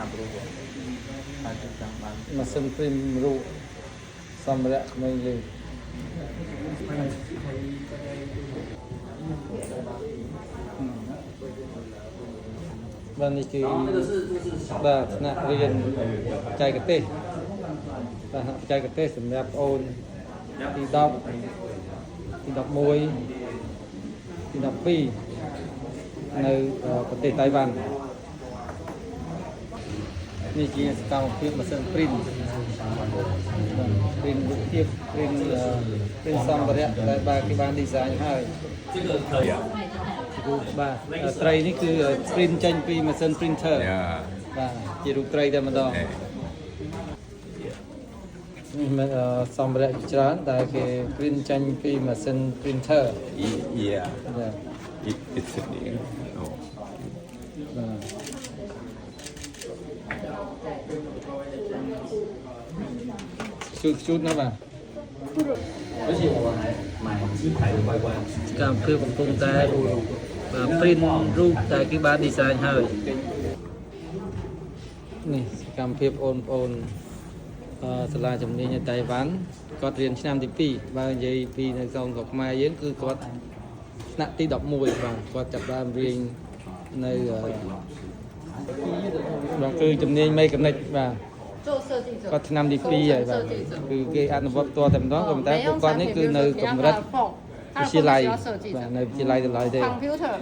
អាប់រូបអាចចង់បាន ម៉ាស៊ីនព្រីមរូបសម្រាប់ក្មេងលេងបាទនេះគឺបាទថ្នាក់រៀនបច្ចេកទេសបាទបច្ចេកទេសសម្រាប់អូនទី10ទី11ទី12នៅប្រទេសតៃវ៉ាន់នេះជាសកម្មភាពម៉ាស៊ីនព្រីនព្រីនរូបភាពព្រីនសម្ភារៈដែលបាទគេបាន design ហើយបាទត្រីនេះគឺ print ចេញពីម៉ាស៊ីន printer បាទជារូបត្រីតែម្ដងនេះមានសម្ភារៈជាច្រើនដែលគេ print ចេញពីម៉ាស៊ីន printer Yeah, បាទ it's sitting. Oh. បាទជូតណាបាទ而且我还买鸡排的乖乖。 កម្មវិធីកំពុងតែprint រូបដែលគេបាន design ហើយនេះសកម្មភាពបងប្អូនសាលាជំនាញនៅតៃវ៉ាន់គាត់រៀនឆ្នាំទី2បើនិយាយពីនៅក្នុងស្រុកខ្មែរយើងគឺគាត់ថ្នាក់ទី11បាទគាត់ចាប់បានរៀននៅបាទគឺជំនាញមេកានិកបាទ 做设计者， គាត់ឆ្នាំទី2ហើយបាទ 设计者。 គឺគេអនុវត្តផ្ទាល់តែម្ដងក៏ប៉ុន្តែពួកគាត់នេះគឺនៅកម្រិត 它 វិ 的 ទ្យាល័យ 需要设计 បាទ 者 នៅវិទ្យាល័យតម្លៃទេ ，computer